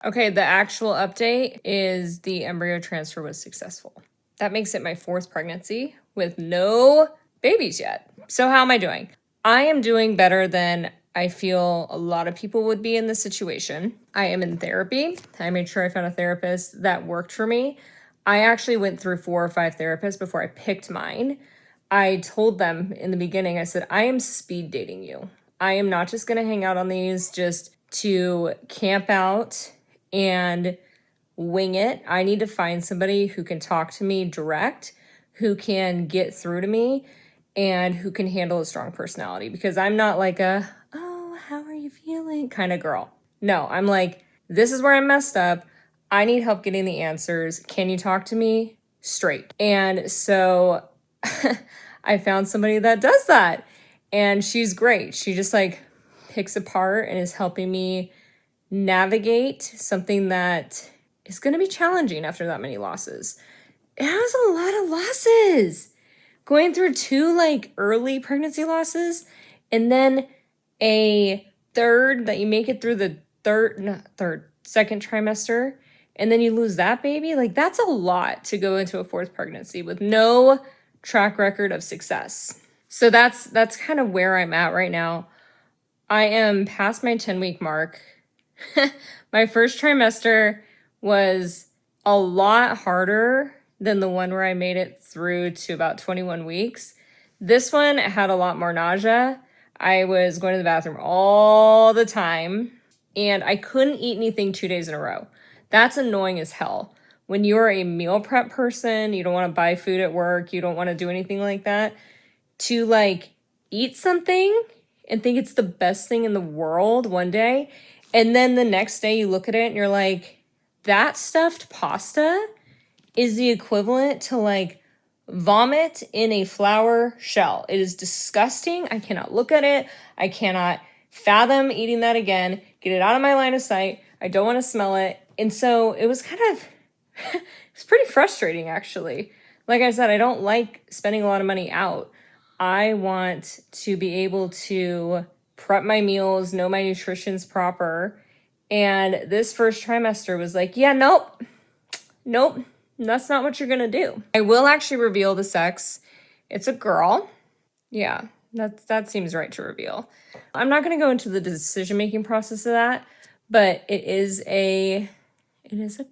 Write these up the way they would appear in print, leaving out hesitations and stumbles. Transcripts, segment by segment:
Okay, the actual update is the embryo transfer was successful. That makes it my 4th pregnancy with no babies yet. So how am I doing? I am doing better than I feel a lot of people would be in this situation. I am in therapy. I made sure I found a therapist that worked for me. I actually went through 4 or 5 therapists before I picked mine. I told them in the beginning, I said, I am speed dating you. I am not just going to hang out on these just to camp out and wing it. I need to find somebody who can talk to me direct, who can get through to me, and who can handle a strong personality, because I'm not like a, oh, how are you feeling kind of girl. No, I'm like, this is where I messed up. I need help getting the answers. Can you talk to me straight? And so I found somebody that does that. And she's great. She just like picks apart and is helping me navigate something that is going to be challenging after that many losses. It has a lot of losses. Going through 2 like early pregnancy losses and then a third that you make it through the second trimester, and then you lose that baby. Like, that's a lot to go into a 4th pregnancy with no track record of success. So that's kind of where I'm at right now. I am past my 10-week mark. My first trimester was a lot harder than the one where I made it through to about 21 weeks. This one had a lot more nausea. I was going to the bathroom all the time, and I couldn't eat anything 2 days in a row. That's annoying as hell. When you're a meal prep person, you don't want to buy food at work, you don't want to do anything like that, to like eat something and think it's the best thing in the world one day, and then the next day you look at it and you're like, that stuffed pasta is the equivalent to like vomit in a flour shell. It is disgusting. I cannot look at it. I cannot fathom eating that again. Get it out of my line of sight. I don't want to smell it. And so it was kind of, it's pretty frustrating actually. Like I said, I don't like spending a lot of money out. I want to be able to prep my meals, know my nutrition's proper. And this first trimester was like, yeah, nope, that's not what you're gonna do. I will actually reveal the sex. It's a girl. Yeah, that seems right to reveal. I'm not gonna go into the decision-making process of that, but it is a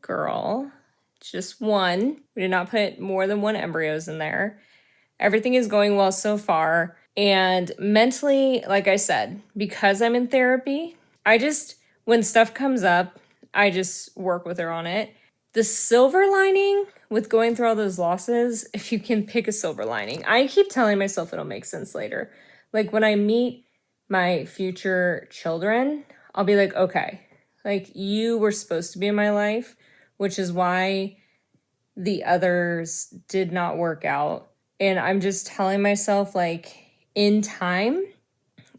girl. Just one. We did not put more than 1 embryos in there. Everything is going well so far. And mentally, like I said, because I'm in therapy, when stuff comes up, I just work with her on it. The silver lining with going through all those losses, if you can pick a silver lining, I keep telling myself it'll make sense later. Like when I meet my future children, I'll be like, okay, like you were supposed to be in my life, which is why the others did not work out. And I'm just telling myself, like, in time,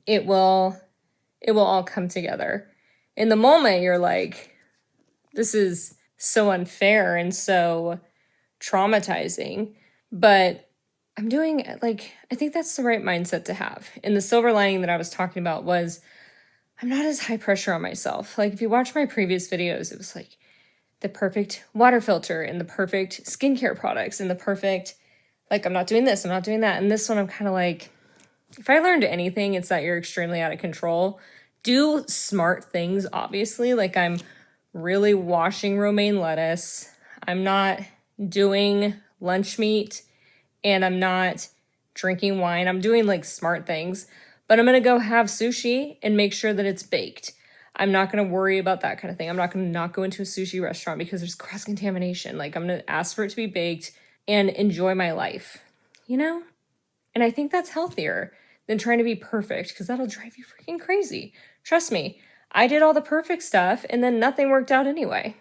it will all come together. In the moment, you're like, this is so unfair and so traumatizing. But I'm doing, like, I think that's the right mindset to have. And the silver lining that I was talking about was I'm not as high pressure on myself. Like, if you watch my previous videos, it was like the perfect water filter and the perfect skincare products and the perfect, like, I'm not doing this, I'm not doing that. And this one, I'm kind of like, if I learned anything, it's that you're extremely out of control. Do smart things, obviously. Like, I'm really washing romaine lettuce. I'm not doing lunch meat, and I'm not drinking wine. I'm doing, like, smart things. But I'm going to go have sushi and make sure that it's baked. I'm not going to worry about that kind of thing. I'm not going to not go into a sushi restaurant because there's cross-contamination. Like, I'm going to ask for it to be baked and enjoy my life, you know? And I think that's healthier than trying to be perfect, because that'll drive you freaking crazy. Trust me, I did all the perfect stuff and then nothing worked out anyway.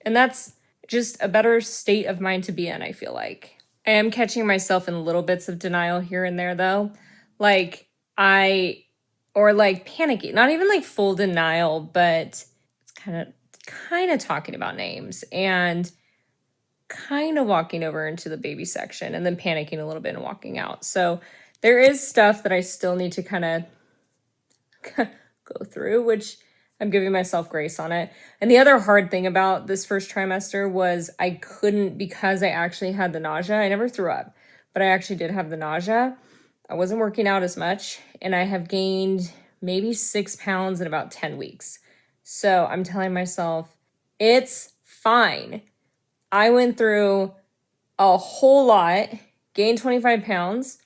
And that's just a better state of mind to be in, I feel like. I am catching myself in little bits of denial here and there, though. Like, or like panicking, not even like full denial, but it's kind of talking about names and kind of walking over into the baby section and then panicking a little bit and walking out. So there is stuff that I still need to kind of go through, which I'm giving myself grace on it. And the other hard thing about this first trimester was I couldn't, because I actually had the nausea. I never threw up, but I actually did have the nausea. I wasn't working out as much, and I have gained maybe 6 pounds in about 10 weeks. So I'm telling myself, it's fine. I went through a whole lot, gained 25 pounds,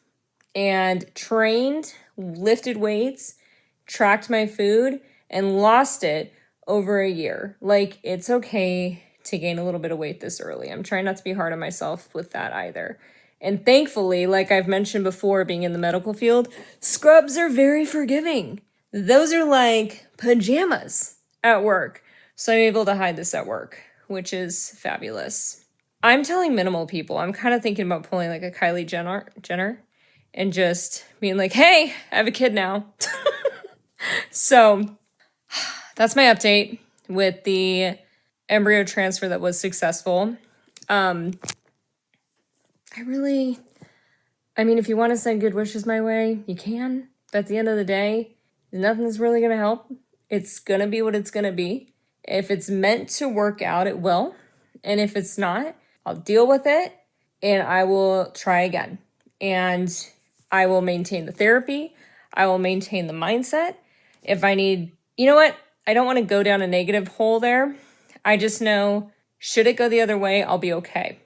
and trained, lifted weights, tracked my food, and lost it over a year. Like, it's okay to gain a little bit of weight this early. I'm trying not to be hard on myself with that either. And thankfully, like I've mentioned before, being in the medical field, scrubs are very forgiving. Those are like pajamas at work. So I'm able to hide this at work, which is fabulous. I'm telling minimal people. I'm kind of thinking about pulling like a Kylie Jenner and just being like, hey, I have a kid now. So that's my update with the embryo transfer that was successful. If you want to send good wishes my way, you can. But at the end of the day, nothing's really going to help. It's going to be what it's going to be. If it's meant to work out, it will. And if it's not, I'll deal with it and I will try again. And I will maintain the therapy. I will maintain the mindset. If I need, you know what? I don't want to go down a negative hole there. I just know, should it go the other way, I'll be okay.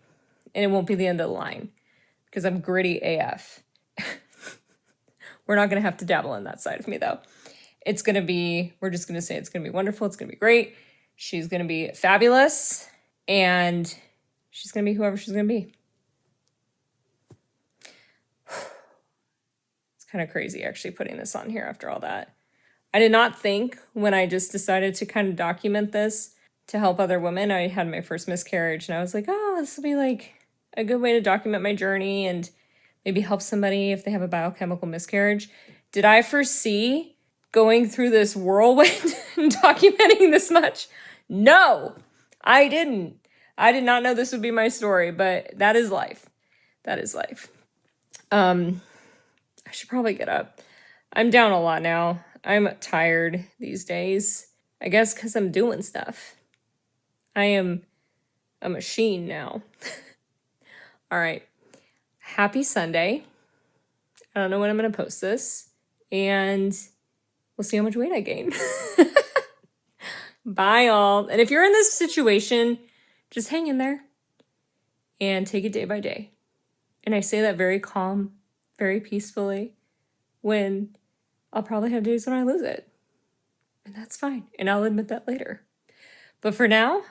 And it won't be the end of the line because I'm gritty AF. We're not going to have to dabble in that side of me though. It's going to be, we're just going to say it's going to be wonderful. It's going to be great. She's going to be fabulous. And she's going to be whoever she's going to be. It's kind of crazy actually putting this on here after all that. I did not think when I just decided to kind of document this to help other women. I had my first miscarriage and I was like, oh, this will be like a good way to document my journey and maybe help somebody if they have a biochemical miscarriage. Did I foresee going through this whirlwind and documenting this much? No, I didn't. I did not know this would be my story, but that is life. That is life. I should probably get up. I'm down a lot now. I'm tired these days. I guess because I'm doing stuff. I am a machine now. All right. Happy Sunday. I don't know when I'm going to post this. And we'll see how much weight I gain. Bye, all. And if you're in this situation, just hang in there and take it day by day. And I say that very calm, very peacefully, when I'll probably have days when I lose it. And that's fine. And I'll admit that later. But for now,